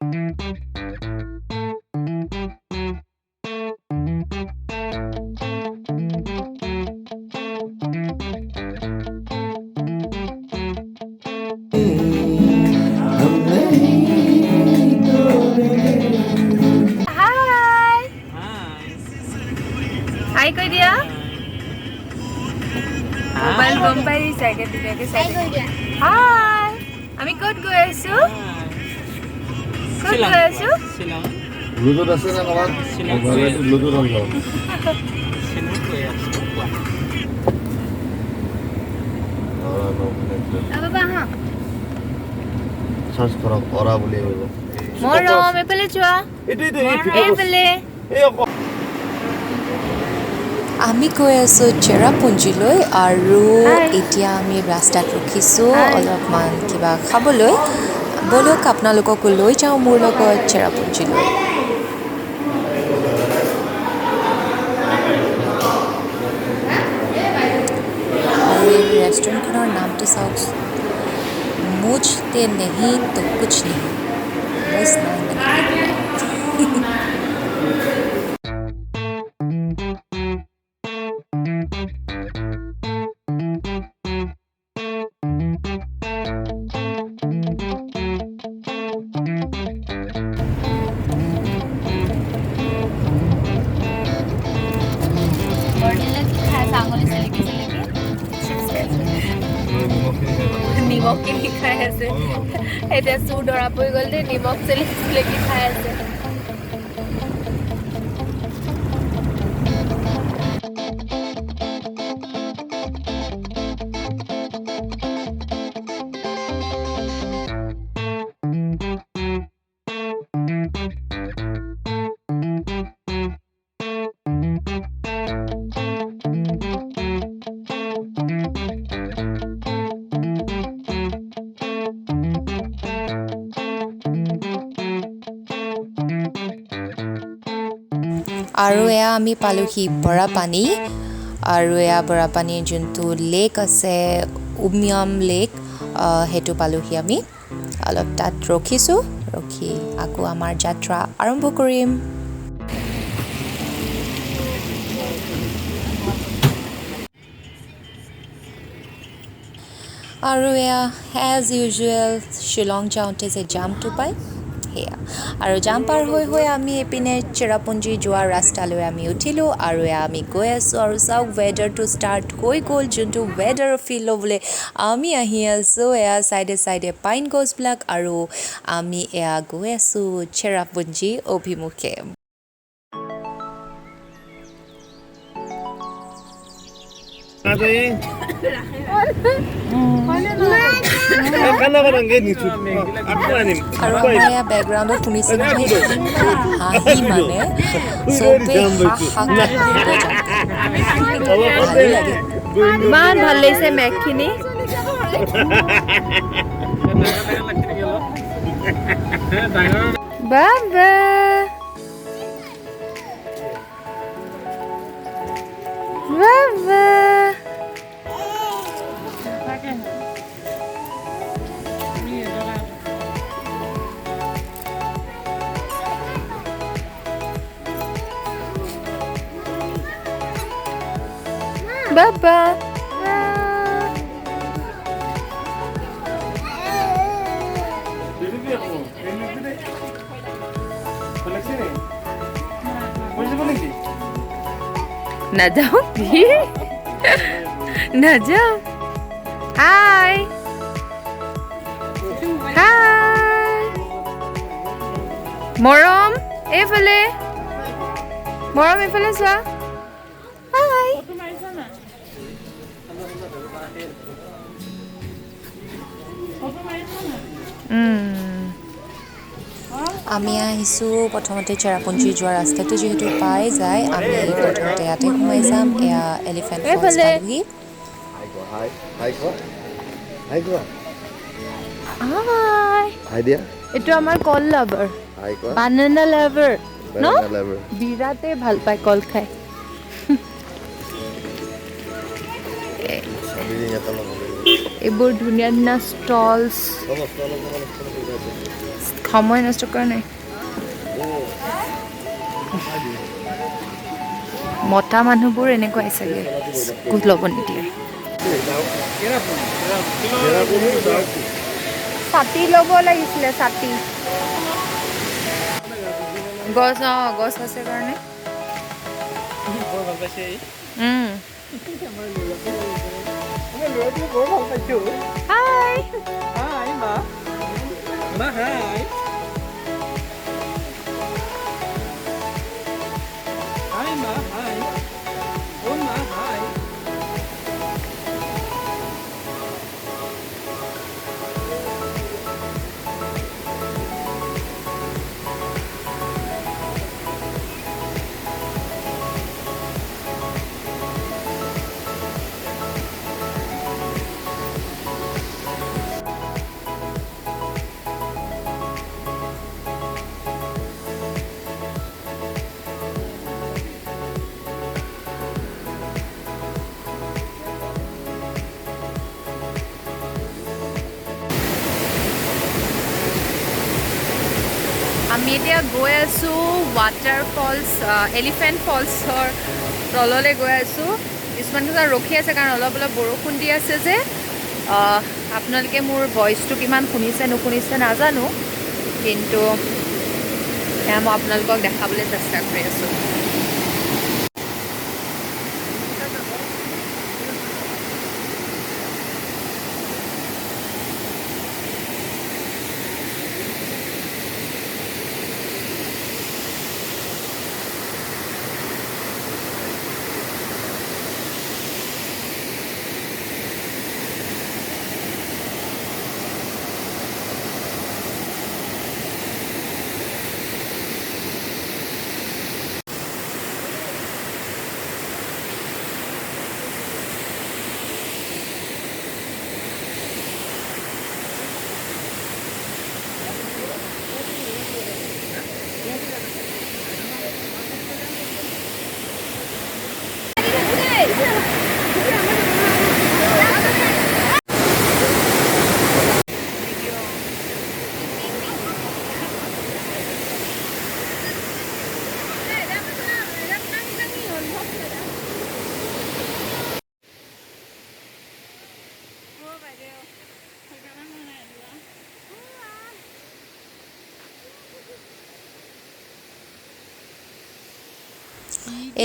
Hi কৈ দিয়া mobile গম পাই দিছাকে ধুনীয়াকে চাই হাই আমি ক'ত গৈ আছো শিলং লুডুত আছে না কাবাত লুডুত ৰং শিলং গৈ আছো বাবা হা সাৰ্চ কৰক অৰা বুলি আহিব মৰম এফালে যোৱা এইফালে আমি গৈ আছোঁ চেৰাপুঞ্জীলৈ আৰু এতিয়া আমি ৰাস্তাত ৰখিছোঁ অলপমান কিবা খাবলৈ বলক আপোনালোককো লৈ যাওঁ মোৰ লগত চেৰাপুঞ্জীলৈ আৰু এই ৰেষ্টুৰেণ্টখনৰ নামটো চাওক মুঝতে নেহি তো কুছ নেহি বছ নাম নিমখ কিনি খাই আছে এতিয়া চুৰ ধৰা পৰি গ'ল দেই নিমখ চেলেকি খাই আছে আৰু এয়া আমি পালোহি বৰাপানী আৰু এয়া বৰাপানীৰ যোনটো লেক আছে উমিয়াম লেক সেইটো পালোহি আমি অলপ তাত ৰখিছোঁ ৰখি আকৌ আমাৰ যাত্ৰা আৰম্ভ কৰিম আৰু এয়া এজ ইউজুৱেল শ্বিলং যাওঁতে যে জাম্পটো পায় সেয়া আৰু জাম্প পাৰ হৈ আমি এইপিনে চেৰাপুঞ্জী যোৱাৰ ৰাস্তালৈ আমি উঠিলোঁ আৰু এয়া আমি গৈ আছোঁ আৰু চাওক ৱেডাৰটো ষ্টাৰ্ট হৈ গ'ল যোনটো ৱেডাৰ ফিল ল'বলৈ আমি আহি আছোঁ এয়া চাইডে পাইন গছবিলাক আৰু আমি এয়া গৈ আছোঁ চেৰাপুঞ্জী অভিমুখে আৰু আমাৰ ইয়াৰ বেকগ্ৰাউণ্ডত শুনিছে নহয় হাঁহি মানে চবেই ভালেই লাগে ইমান ভাল লাগিছে মেঘখিনি বাবা বাবা Baba. Na जाओ ना जाओ Hi Hi মৰম এইফালে চোৱা Hi আমি আহিছোঁ প্ৰথমতে চেৰাপুঞ্জী যোৱা ৰাস্তাটো যিহেতু পাই যায় আমি প্ৰথমতে ইয়াতে সোমাই যাম এয়া এলিফেণ্ট ফলছ পালোহি এইটো আমাৰ কল লাভাৰ বানানা লাভাৰ ন বিৰাটেই ভাল পায় কল খাই এইবোৰ ধুনীয়া ধুনীয়া ষ্টলছ সময় নষ্ট কৰা নাই মতা মানুহবোৰ এনেকুৱাই চাগে স্কুল ল'ব নিদিয়ে ছাতি ল'ব লাগিছিলে ছাতি গছ গছ আছে কাৰণে হাই Hi, Ma. Ma, hi. Hi, Ma, hi. Oh, Ma, hi. আমি এতিয়া গৈ আছোঁ ৱাটাৰ ফলছ এলিফেণ্ট ফলছৰ তললৈ গৈ আছোঁ কিছুমান ৰখি আছে কাৰণ অলপ অলপ বৰষুণ দি আছে যে আপোনালোকে মোৰ ভইচটো কিমান শুনিছে নুশুনিছে নাজানো কিন্তু সেয়া মই আপোনালোকক দেখাবলৈ চেষ্টা কৰি আছোঁ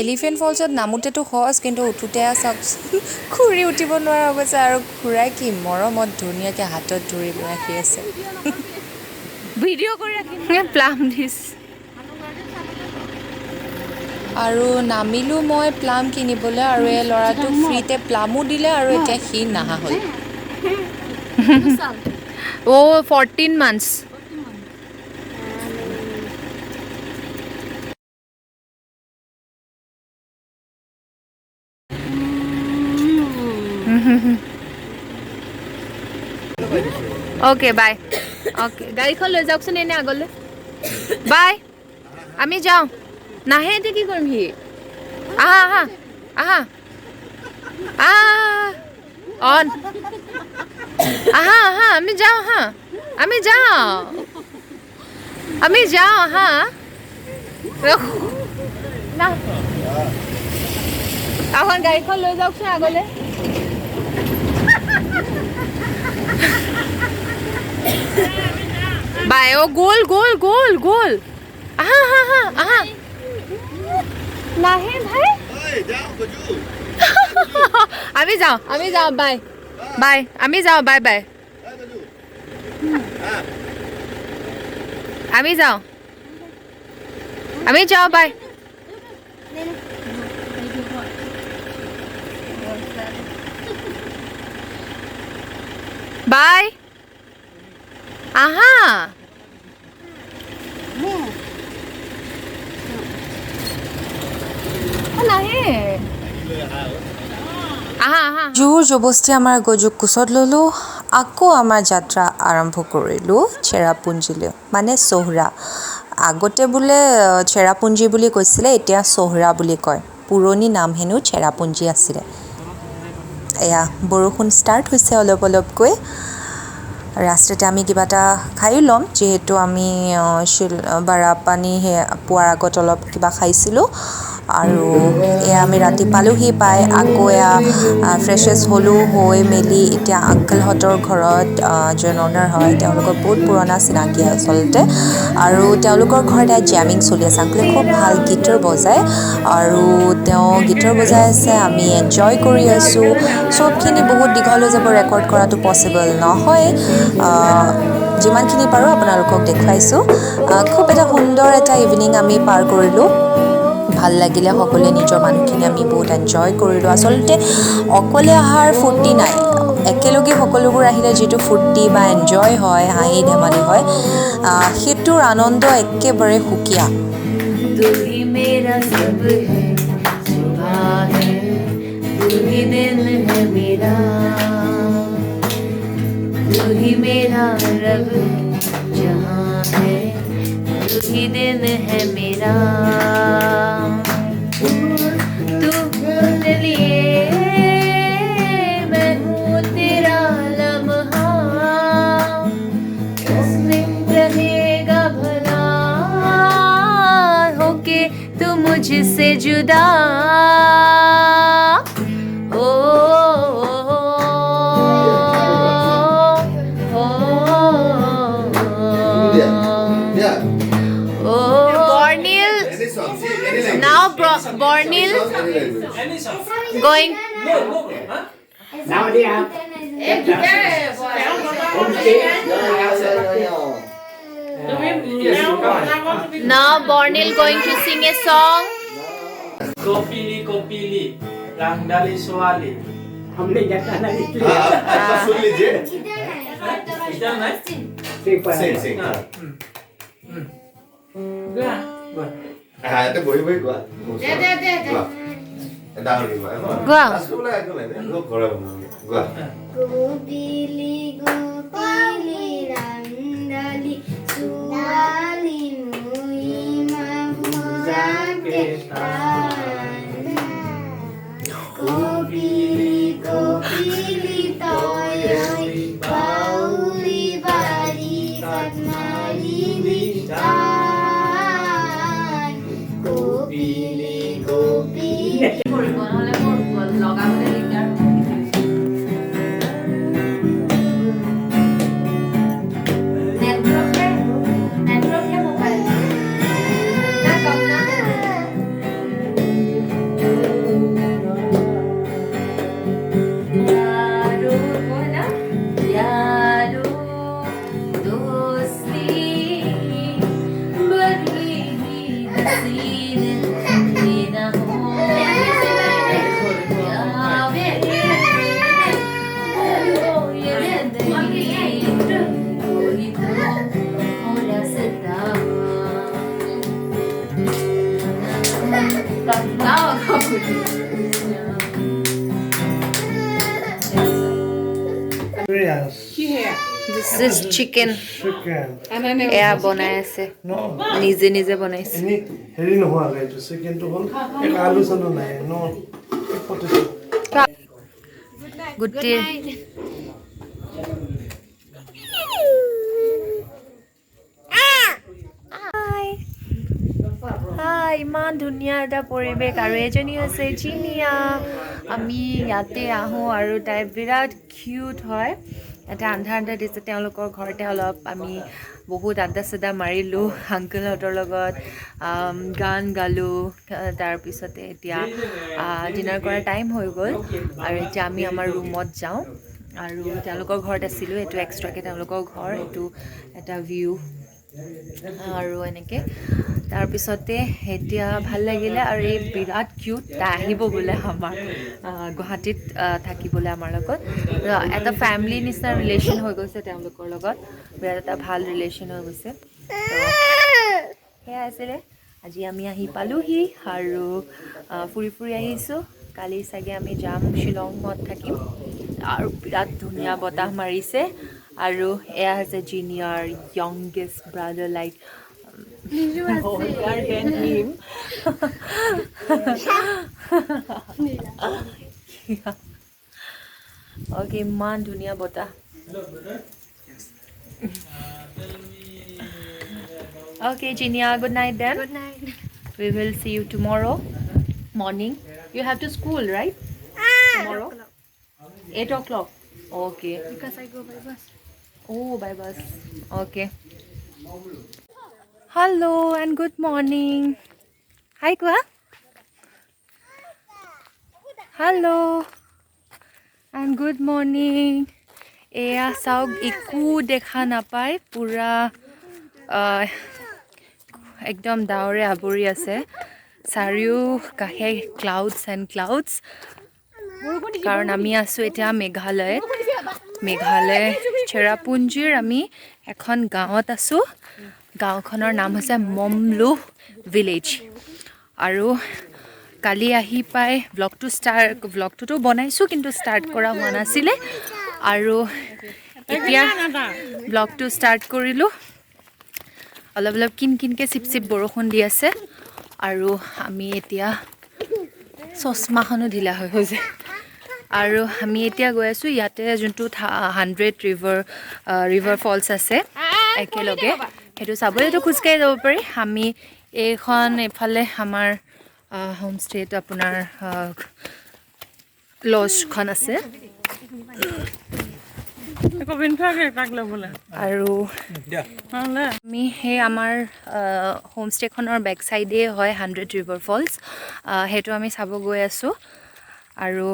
এলিফেণ্ট ফলছত নামোতেতো সহজ কিন্তু উঠোতে চাওকচোন ঘূৰি উঠিব নোৱাৰা হৈ গৈছে আৰু ঘূৰাই কি মৰমত ধুনীয়াকৈ হাতত ধৰি ৰাখি আছে ভিডিঅ' কৰি ৰাখিম প্লাম দিছ আৰু নামিলোঁ মই প্লাম কিনিবলৈ আৰু এই ল'ৰাটোক ফ্ৰীতে প্লামো দিলে আৰু এতিয়া সি নাহা হ'ল অ' 14 months অ'কে বাই অ'কে গাড়ীখন লৈ যাওকচোন এনে আগলৈ বাই আমি যাওঁ নাহে এতিয়া কি কৰিম সি আহা আহা আহা অন আহা আহা আমি যাওঁ আহা আমি যাওঁ আহা না এখন গাড়ীখন লৈ যাওকচোন আগলৈ বাই অ' গ'ল আহা আহা আহা আহা নাহে ভাই আমি যাওঁ বাই আমি যাওঁ বাই আমি যাওঁ বাই বাই আহা নাহে জোৰ জবস্তি আমাৰ গজুক কোচত ল'লোঁ আকৌ আমাৰ যাত্ৰা আৰম্ভ কৰিলোঁ চেৰাপুঞ্জীলৈ মানে চহৰা আগতে বোলে চেৰাপুঞ্জী বুলি কৈছিলে এতিয়া চহৰা বুলি কয় পুৰণি নাম হেনো চেৰাপুঞ্জী আছিলে এয়া বৰষুণ ষ্টাৰ্ট হৈছে অলপ অলপকৈ ৰাস্তাতে আমি কিবা এটা খাই ল'ম যিহেতু আমি বাৰাপানী পোৱাৰ আগত অলপ কিবা খাইছিলোঁ আৰু এয়া আমি ৰাতি পালোহি পাই আকৌ এয়া ফ্ৰেছেছ হ'লোঁ হৈ মেলি এতিয়া আংকলহঁতৰ ঘৰত যোন অ'নাৰ হয় তেওঁলোকৰ বহুত পুৰণা চিনাকি আচলতে আৰু তেওঁলোকৰ ঘৰত এতিয়া জেমিং চলি আছে আংকলে খুব ভাল গীটাৰ বজায় আৰু তেওঁ গীটাৰ বজাই আছে আমি এনজয় কৰি আছোঁ চবখিনি বহুত দীঘল হৈ যাব ৰেকৰ্ড কৰাটো পচিবল নহয় যিমানখিনি পাৰোঁ আপোনালোকক দেখুৱাইছোঁ খুব এটা সুন্দৰ এটা ইভিনিং আমি পাৰ কৰিলোঁ ভাল লাগিলে সকলোৱে নিজৰ মানুহখিনি আমি বহুত এনজয় কৰিলোঁ আচলতে অকলে অহাৰ ফূৰ্তি নাই একেলগে সকলোবোৰ আহিলে যিটো ফূৰ্তি বা এনজয় হয় হাঁহি ধেমালি হয় সেইটোৰ আনন্দ একেবাৰে সুকীয়া तू ही मेरा सब है सुबह है तू ही दिन है मेरा तू ही मेरा रब जहाँ है तू ही दिन है मेरा तू मेरे लिए मैं हूँ तेरा लम्हा उसमें रहेगा भला होके तू मुझसे जुदा ओ Bornil now Bornil Any song? going No, bro. Huh? Now they have now Bornil going to sing a song Kopili, Rangdali Swali. हमने जता नहीं किया अच्छा सुन लीजिए Idan, right? ठीक पर sing Good. Good. itu boleh boleh gua gua ডাঙৰ কি গua গোৱা ৰাস্তা একো নাই লোক ঘৰে গua গোপিলি গোপিলি ৰান্দালি ছোৱালী মহিমা ভজাকে গোপিলি গোপিলি তই বাউলি বাৰী কটমাৰিলি গোপিলি গোপিলি this is chicken এয়া বনাই আছে নিজে নিজে বনাইছে হেৰি নোহোৱাকৈ এইটো চিকেনটো হ'ল এক আলু চালু নাই ন গোটেই ইমান ধুনীয়া এটা পৰিৱেশ আৰু এজনী হৈছে জিনিয়া আমি ইয়াতে আহোঁ আৰু তাই বিৰাট কিউট হয় এটা আন্ধাৰ আন্ধাৰ দিছে তেওঁলোকৰ ঘৰতে অলপ আমি বহুত আড্ডা চাড্ডা মাৰিলোঁ আংকলহঁতৰ লগত গান গালোঁ তাৰপিছতে এতিয়া ডিনাৰ কৰাৰ টাইম হৈ গ'ল আৰু এতিয়া আমি আমাৰ ৰুমত যাওঁ আৰু তেওঁলোকৰ ঘৰত আছিলোঁ এইটো এক্সট্ৰাকৈ তেওঁলোকৰ ঘৰ এইটো এটা ভিউ আৰু এনেকৈ তাৰপিছতে এতিয়া ভাল লাগিলে আৰু এই বিৰাট কিউট তাই আহিব বোলে আমাৰ গুৱাহাটীত থাকিবলৈ আমাৰ লগত এটা ফেমিলি নিচিনা ৰিলেশ্যন হৈ গৈছে তেওঁলোকৰ লগত বিৰাট এটা ভাল ৰিলেশ্যন হৈ গৈছে সেয়াই আছিলে আজি আমি আহি পালোহি আৰু ফুৰি ফুৰি আহিছোঁ কালি চাগে আমি যাম শ্বিলঙত থাকিম আৰু বিৰাট ধুনীয়া বতাহ মাৰিছে আৰু এয়া হৈছে জিনিয়াৰ youngest brother like older than him Okay, ইমান ধুনীয়া বতাহ। Okay, Jinia, good night then. Good night. We will see you tomorrow morning. You have to school, right? Tomorrow? 8 o'clock. Okay. Because I go by bus. Oh, by bus. Okay. Hello and good morning. Hi, Kwa. Hello and good morning. Eya sauk iku dekha napai pura ekdom daure abori ase. Sariu kahe clouds and clouds. Karon ami asu eta Meghalay. Meghalay Cherrapunjir ami ekhon gaot asu. গাঁওখনৰ নাম হৈছে মমলু village আৰু কালি আহি পাই ব্লগটো বনাইছোঁ কিন্তু start কৰা হোৱা নাছিলে আৰু এতিয়া ব্লগটো ষ্টাৰ্ট কৰিলোঁ অলপ অলপ কিনকিনকৈ চিপ বৰষুণ দি আছে আৰু আমি এতিয়া চশমাখনো ঢিলা হৈ গৈছে আৰু আমি এতিয়া গৈ আছোঁ ইয়াতে যোনটো 100 ৰিভাৰ ফলছ আছে একেলগে সেইটো চাবলৈতো খোজকাঢ়ি যাব পাৰি আমি এইখন এফালে আমাৰ হোমষ্টেত আপোনাৰ লজখন আছে আৰু আমি সেই আমাৰ হোমষ্টেখনৰ বেক চাইডে হয় 100 ৰিভাৰ ফলছ সেইটো আমি চাব গৈ আছোঁ আৰু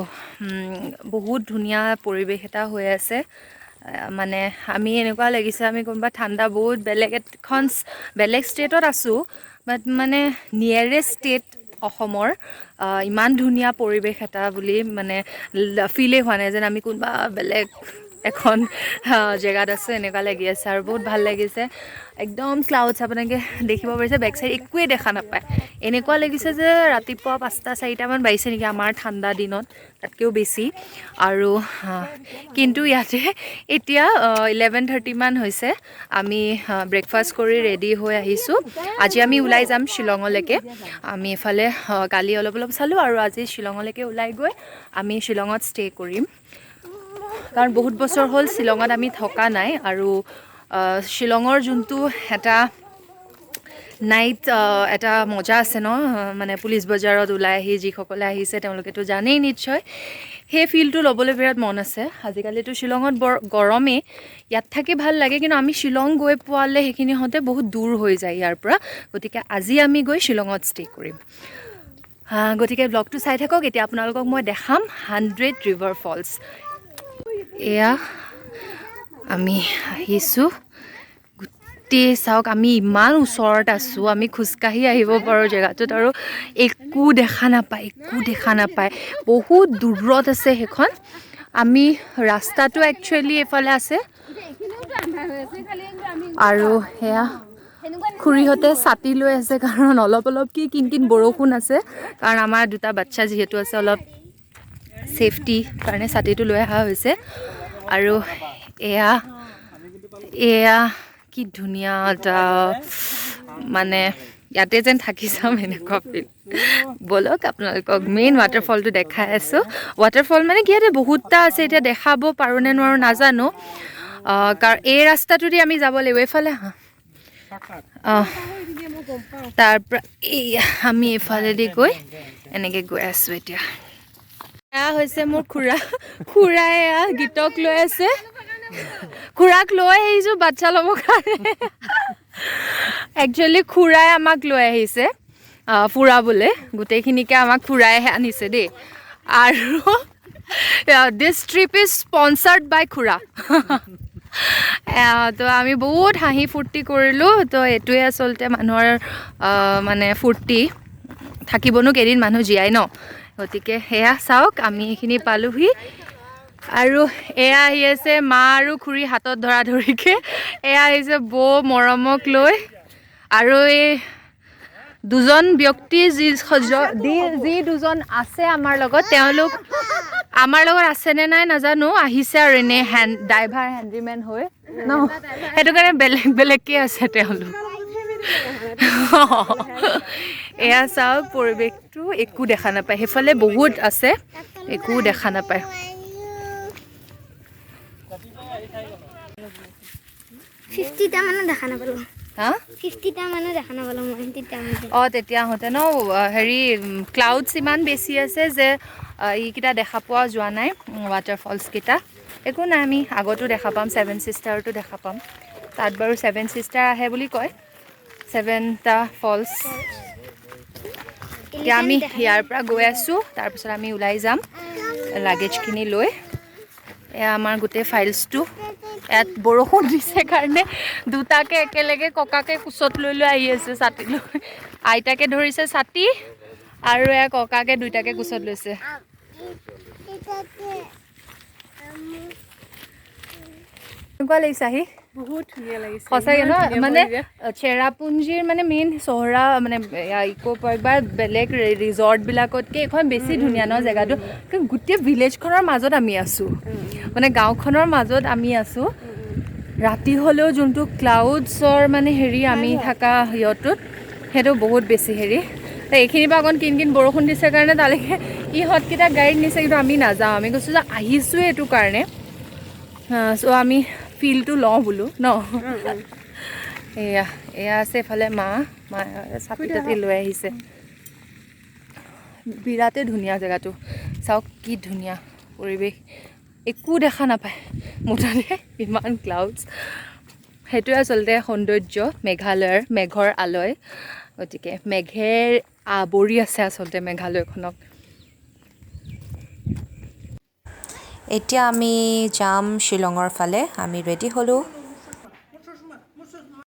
বহুত ধুনীয়া পৰিৱেশ এটা হৈ আছে মানে আমি এনেকুৱা লাগিছে আমি কোনোবা ঠাণ্ডা বহুত বেলেগ ষ্টেটত আছোঁ বাট মানে নিয়েৰেষ্ট ষ্টেট অসমৰ ইমান ধুনীয়া পৰিৱেশ এটা বুলি মানে ফিলেই হোৱা নাই যেন আমি কোনোবা বেলেগ এখন জেগাত আছোঁ এনেকুৱা লাগি আছে আৰু বহুত ভাল লাগিছে একদম ক্লাউডছ আপোনালোকে দেখিব পাৰিছে বেক চাইড একোৱে দেখা নাপায় এনেকুৱা লাগিছে যে ৰাতিপুৱা 5-4মান বাজিছে নেকি আমাৰ ঠাণ্ডা দিনত তাতকৈও বেছি আৰু কিন্তু ইয়াতে এতিয়া 11:30 মান হৈছে আমি ব্ৰেকফাষ্ট কৰি ৰেডি হৈ আহিছোঁ আজি আমি ওলাই যাম শ্বিলঙলৈকে আমি এফালে কালি অলপ চালোঁ আৰু আজি শ্বিলঙলৈকে ওলাই গৈ আমি শ্বিলঙত ষ্টে কৰিম কাৰণ বহুত বছৰ হ'ল শ্বিলঙত আমি থকা নাই আৰু শ্বিলঙৰ যোনটো এটা নাইট এটা মজা আছে ন মানে পুলিচ বজাৰত ওলাই আহি যিসকলে আহিছে তেওঁলোকেতো জানেই নিশ্চয় সেই ফিলটো ল'বলৈ বিৰাট মন আছে আজিকালিতো শ্বিলঙত বৰ গৰমেই ইয়াত থাকি ভাল লাগে কিন্তু আমি শ্বিলং গৈ পোৱালে সেইখিনি হওঁতে বহুত দূৰ হৈ যায় ইয়াৰ পৰা গতিকে আজি আমি গৈ শ্বিলঙত ষ্টে কৰিম গতিকে ব্লগটো চাই থাকক এতিয়া আপোনালোকক মই দেখাম 100 ৰিভাৰ ফলছ এয়া আমি আহিছোঁ গোটেই চাওক আমি ইমান ওচৰত আছোঁ আমি খোজকাঢ়ি আহিব পাৰোঁ জেগাটোত আৰু একো দেখা নাপায় বহুত দূৰত আছে সেইখন আমি ৰাস্তাটো একচুৱেলি এইফালে আছে আৰু সেয়া খুৰীহঁতে ছাতি লৈ আছে কাৰণ অলপ কি কিন বৰষুণ আছে কাৰণ আমাৰ দুটা বাচ্চা যিহেতু আছে অলপ সেফটি কাৰণে ছাতিটো লৈ অহা হৈছে আৰু এয়া কি ধুনীয়া এটা মানে ইয়াতে যেন থাকি যাম এনেকুৱা ফিল বলক আপোনালোকক মেইন ৱাটাৰফলটো দেখাই আছোঁ ৱাটাৰফল মানে কি ইয়াতে বহুতটা আছে এতিয়া দেখাব পাৰোঁ নে নোৱাৰোঁ নাজানো কাৰণ এই ৰাস্তাটোদি আমি যাব লাগিব এইফালে তাৰপৰা আমি এইফালেদি গৈ এনেকৈ গৈ আছোঁ এতিয়া এয়া হৈছে মোৰ খুৰাই এয়া গীতক লৈ আছে খুৰাক লৈ আহিছোঁ বাচ্চা ল'বৰ কাৰণে একচুৱেলি খুৰাই আমাক লৈ আহিছে ফুৰাবলৈ গোটেইখিনিকে আমাক খুৰাইহে আনিছে দেই আৰু দিছ ট্ৰিপ ইজ স্পনচাৰ্ড বাই খুৰা তো আমি বহুত হাঁহি ফূৰ্তি কৰিলোঁ তো এইটোৱে আচলতে মানুহৰ মানে ফূৰ্তি থাকিবনো কেইদিন মানুহ জীয়াই ন গতিকে সেয়া চাওক আমি এইখিনি পালোহি আৰু এয়া আহি আছে মা আৰু খুৰী হাতত ধৰাধৰিকৈ এয়া আহিছে বৌ মৰমক লৈ আৰু এই দুজন ব্যক্তি যি দুজন আছে আমাৰ লগত তেওঁলোক আমাৰ লগত আছেনে নাই নাজানো আহিছে আৰু এনেই ড্ৰাইভাৰ হেণ্ডিমেন হৈ ন সেইটো কাৰণে বেলেগকৈ আছে তেওঁলোক এয়া চাওক পৰিৱেশটো একো দেখা নাপায় সেইফালে বহুত আছে একো দেখা নাপায় 50টা মানে দেখা নাপালো হা 50টা মানে দেখা নাপালো মই তেতিয়া আহোঁতে ন হেৰি ক্লাউডছ ইমান বেছি আছে যে এইকেইটা দেখা পোৱা যোৱা নাই ৱাটাৰফলছকেইটা একো নাই আমি আগতো দেখা পাম 7 ছিষ্টাৰটো দেখা পাম তাত বাৰু 7 ছিষ্টাৰ আহে বুলি কয় 7টা ফলছ এতিয়া আমি ইয়াৰ পৰা গৈ আছোঁ তাৰপিছত আমি ওলাই যাম লাগেজখিনি লৈ এয়া আমাৰ গোটেই ফাইলছটো ইয়াত বৰষুণ দিছে কাৰণে দুটাকে একেলগে ককাকে কোচত লৈ লৈ আহি আছে ছাতি লৈ আইতাকে ধৰিছে ছাতি আৰু এয়া ককাকে দুইটাকে কোচত লৈছে কেনেকুৱা লাগিছে আহি বহুত ধুনীয়া লাগিছে সঁচাকৈ ন মানে চেৰাপুঞ্জীৰ মানে মেইন চহৰা মানে ইক' পাৰ্ক বা বেলেগ ৰিজৰ্টবিলাকতকৈ এইখন বেছি ধুনীয়া ন জেগাটো কাৰণ গোটেই ভিলেজখনৰ মাজত আমি আছোঁ মানে গাঁওখনৰ মাজত আমি আছোঁ ৰাতি হ'লেও যোনটো ক্লাউডছৰ মানে হেৰি আমি থকা সিহঁতটোত সেইটো বহুত বেছি হেৰি এইখিনিৰ পৰা অকণ কিন বৰষুণ দিছে কাৰণে তালৈকে ইহঁতকেইটা গাড়ীত নিছে কিন্তু আমি নাযাওঁ আমি কৈছোঁ যে আহিছোঁ এইটো কাৰণে চ' আমি ফিলটো লওঁ বোলো ন এয়া আছে এইফালে মা চাপি তাতি লৈ আহিছে বিৰাটেই ধুনীয়া জেগাটো চাওক কি ধুনীয়া পৰিৱেশ একো দেখা নাপায় মুঠতে ইমান ক্লাউডছ সেইটোৱে আচলতে সৌন্দৰ্য মেঘালয়ৰ মেঘৰ আলয় গতিকে মেঘেৰ আৱৰি আছে আচলতে মেঘালয়খনক এতিয়া আমি যাম শ্বিলঙৰ ফালে আমি ৰেডি হ'লোঁ